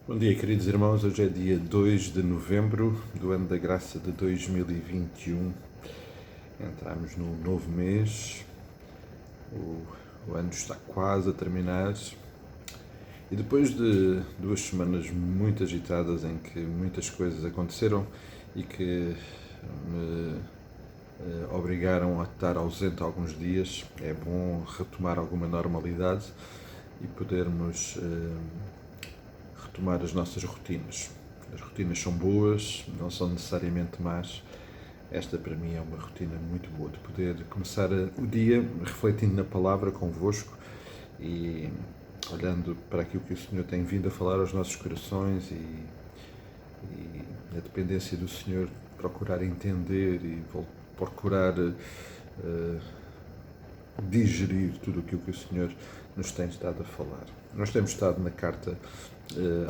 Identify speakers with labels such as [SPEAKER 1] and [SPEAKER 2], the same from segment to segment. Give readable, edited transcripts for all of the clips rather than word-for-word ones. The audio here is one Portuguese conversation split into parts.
[SPEAKER 1] Bom dia, queridos irmãos. Hoje é dia 2 de novembro do ano da graça de 2021. Entramos num novo mês, o ano está quase a terminar e depois de 2 semanas muito agitadas em que muitas coisas aconteceram e que me obrigaram a estar ausente alguns dias, é bom retomar alguma normalidade e podermos retomar as nossas rotinas. As rotinas são boas, não são necessariamente más. Esta para mim é uma rotina muito boa, de poder começar o dia refletindo na palavra convosco e olhando para aquilo que o Senhor tem vindo a falar aos nossos corações e a dependência do Senhor procurar entender e procurar digerir tudo aquilo que o Senhor nos tem estado a falar. Nós temos estado na carta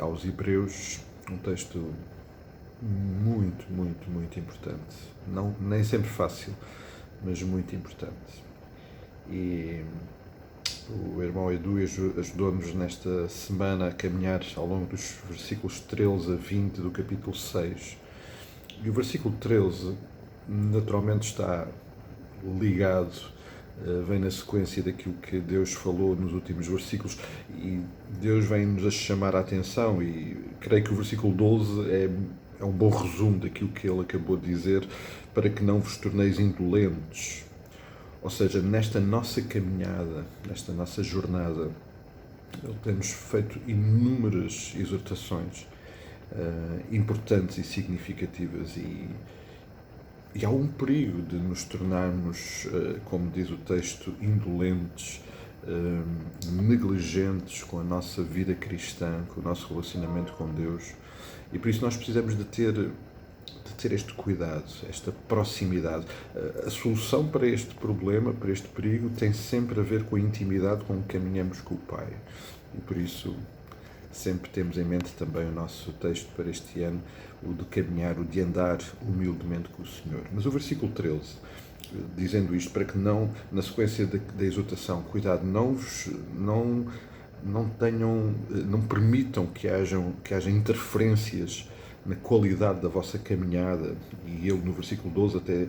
[SPEAKER 1] aos Hebreus, um texto muito importante. Não, nem sempre fácil, mas muito importante. E o irmão Edu ajudou-nos nesta semana a caminhar ao longo dos versículos 13 a 20 do capítulo 6. E o versículo 13 naturalmente está ligado, vem na sequência daquilo que Deus falou nos últimos versículos e Deus vem-nos a chamar a atenção e creio que o versículo 12 é um bom resumo daquilo que ele acabou de dizer, para que não vos torneis indolentes. Ou seja, nesta nossa caminhada, nesta nossa jornada, temos feito inúmeras exortações importantes e significativas e há um perigo de nos tornarmos, como diz o texto, indolentes, negligentes com a nossa vida cristã, com o nosso relacionamento com Deus. E por isso nós precisamos de ter este cuidado, esta proximidade. A solução para este problema, para este perigo, tem sempre a ver com a intimidade com que caminhamos com o Pai. E por isso sempre temos em mente também o nosso texto para este ano, o de caminhar, o de andar humildemente com o Senhor. Mas o versículo 13, dizendo isto, para que não, na sequência da exortação, cuidado, não permitam que haja interferências na qualidade da vossa caminhada, e ele no versículo 12 até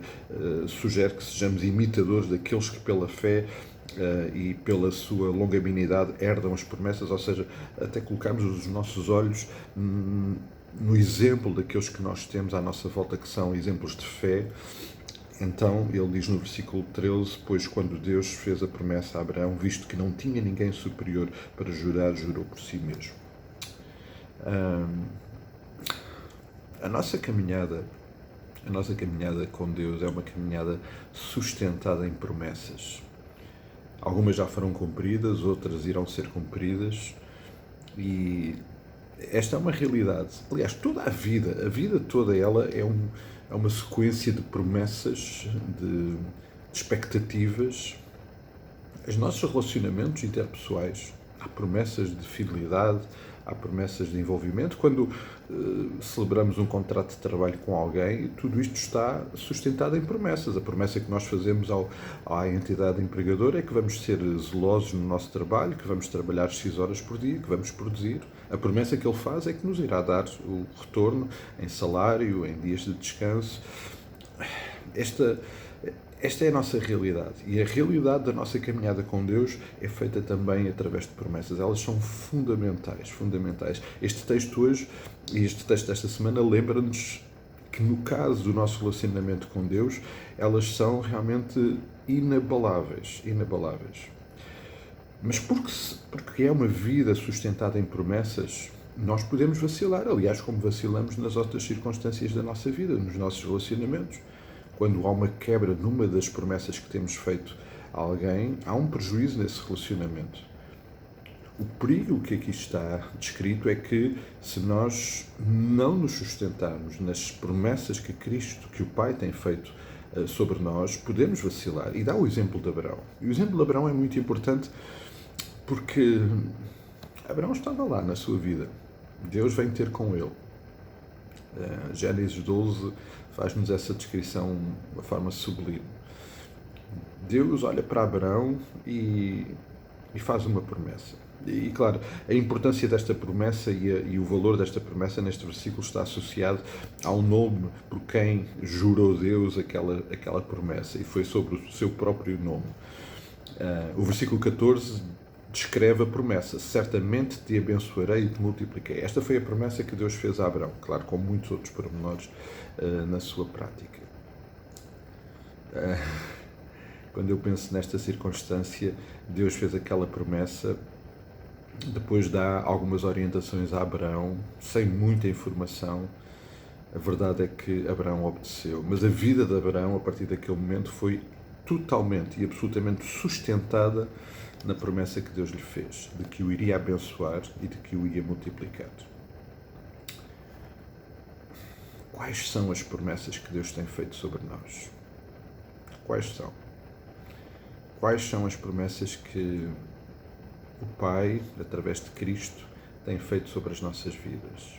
[SPEAKER 1] sugere que sejamos imitadores daqueles que pela fé e pela sua longanimidade herdam as promessas, ou seja, até colocarmos os nossos olhos no exemplo daqueles que nós temos à nossa volta, que são exemplos de fé. Então, ele diz no versículo 13, pois quando Deus fez a promessa a Abraão, visto que não tinha ninguém superior para jurar, jurou por si mesmo. A nossa caminhada com Deus é uma caminhada sustentada em promessas. Algumas já foram cumpridas, outras irão ser cumpridas, e esta é uma realidade. Aliás, toda a vida toda ela é uma sequência de promessas, de expectativas. Os nossos relacionamentos interpessoais, há promessas de fidelidade, há promessas de envolvimento. Quando celebramos um contrato de trabalho com alguém, tudo isto está sustentado em promessas. A promessa que nós fazemos à entidade empregadora é que vamos ser zelosos no nosso trabalho, que vamos trabalhar X horas por dia, que vamos produzir. A promessa que ele faz é que nos irá dar o retorno em salário, em dias de descanso. Esta é a nossa realidade, e a realidade da nossa caminhada com Deus é feita também através de promessas. Elas são fundamentais. Este texto hoje, e este texto desta semana, lembra-nos que no caso do nosso relacionamento com Deus, elas são realmente inabaláveis. Mas porque é uma vida sustentada em promessas, nós podemos vacilar, aliás, como vacilamos nas outras circunstâncias da nossa vida, nos nossos relacionamentos. Quando há uma quebra numa das promessas que temos feito a alguém, há um prejuízo nesse relacionamento. O perigo que aqui está descrito é que, se nós não nos sustentarmos nas promessas que Cristo, que o Pai tem feito sobre nós, podemos vacilar. E dá o exemplo de Abraão. E o exemplo de Abraão é muito importante porque Abraão estava lá na sua vida. Deus vem ter com ele. Gênesis 12 faz-nos essa descrição de uma forma sublime. Deus olha para Abraão e faz uma promessa. E claro, a importância desta promessa e o valor desta promessa neste versículo está associado ao nome por quem jurou Deus aquela promessa, e foi sobre o seu próprio nome. O versículo 14 descreve a promessa: certamente te abençoarei e te multipliquei. Esta foi a promessa que Deus fez a Abraão, claro, com muitos outros pormenores na sua prática. Quando eu penso nesta circunstância, Deus fez aquela promessa, depois dá algumas orientações a Abraão, sem muita informação. A verdade é que Abraão obedeceu, mas a vida de Abraão, a partir daquele momento, foi totalmente e absolutamente sustentada na promessa que Deus lhe fez, de que o iria abençoar e de que o ia multiplicar. Quais são as promessas que Deus tem feito sobre nós? Quais são? Quais são as promessas que o Pai, através de Cristo, tem feito sobre as nossas vidas?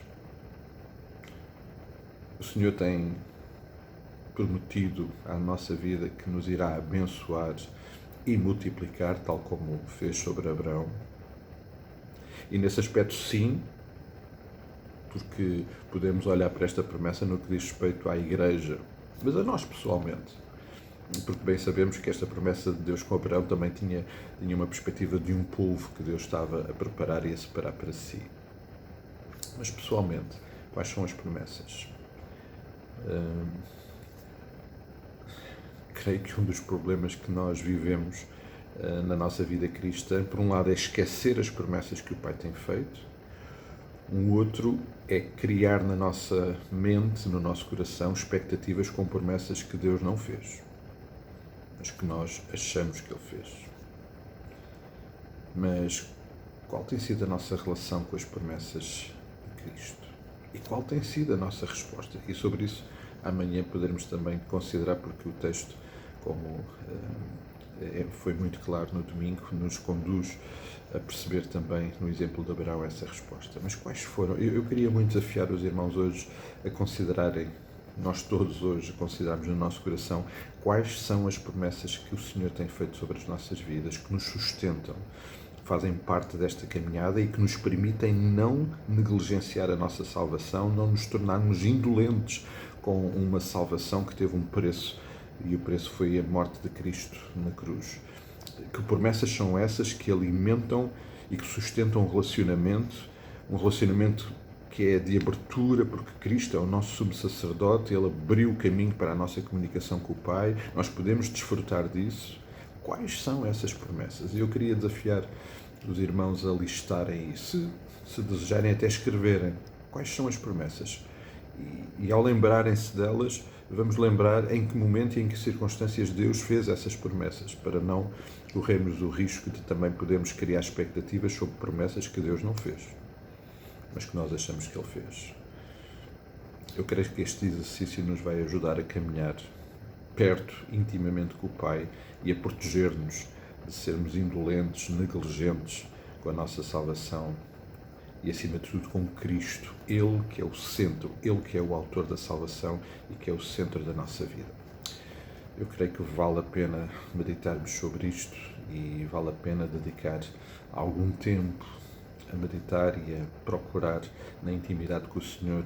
[SPEAKER 1] O Senhor tem prometido à nossa vida que nos irá abençoar e multiplicar, tal como fez sobre Abraão. E nesse aspecto, sim, porque podemos olhar para esta promessa no que diz respeito à Igreja, mas a nós pessoalmente, porque bem sabemos que esta promessa de Deus com Abraão também tinha uma perspectiva de um povo que Deus estava a preparar e a separar para si. Mas pessoalmente, quais são as promessas? Creio que um dos problemas que nós vivemos na nossa vida cristã, por um lado, é esquecer as promessas que o Pai tem feito. Um outro é criar na nossa mente, no nosso coração, expectativas com promessas que Deus não fez, mas que nós achamos que Ele fez. Mas qual tem sido a nossa relação com as promessas de Cristo? E qual tem sido a nossa resposta? E sobre isso amanhã poderemos também considerar, porque o texto, como foi muito claro no domingo, nos conduz a perceber também, no exemplo de Abraão, essa resposta. Mas quais foram? Eu queria muito desafiar os irmãos hoje a considerarem, nós todos hoje, a considerarmos no nosso coração, quais são as promessas que o Senhor tem feito sobre as nossas vidas, que nos sustentam, fazem parte desta caminhada e que nos permitem não negligenciar a nossa salvação, não nos tornarmos indolentes com uma salvação que teve um preço, e o preço foi a morte de Cristo na cruz. Que promessas são essas que alimentam e que sustentam um relacionamento que é de abertura, porque Cristo é o nosso sumo sacerdote, Ele abriu o caminho para a nossa comunicação com o Pai, nós podemos desfrutar disso. Quais são essas promessas? Eu queria desafiar os irmãos a listarem isso, se desejarem até escreverem quais são as promessas. E ao lembrarem-se delas, vamos lembrar em que momento e em que circunstâncias Deus fez essas promessas, para não corrermos o risco de também podermos criar expectativas sobre promessas que Deus não fez, mas que nós achamos que Ele fez. Eu creio que este exercício nos vai ajudar a caminhar perto, intimamente com o Pai, e a proteger-nos de sermos indolentes, negligentes com a nossa salvação e, acima de tudo, com Cristo, Ele que é o centro, Ele que é o autor da salvação e que é o centro da nossa vida. Eu creio que vale a pena meditarmos sobre isto e vale a pena dedicar algum tempo a meditar e a procurar, na intimidade com o Senhor,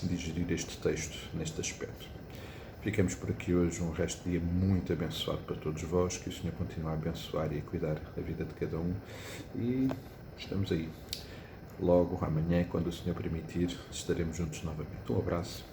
[SPEAKER 1] digerir este texto neste aspecto. Ficamos por aqui hoje, um resto de dia muito abençoado para todos vós, que o Senhor continue a abençoar e a cuidar da vida de cada um, e estamos aí. Logo amanhã, quando o Senhor permitir, estaremos juntos novamente. Um abraço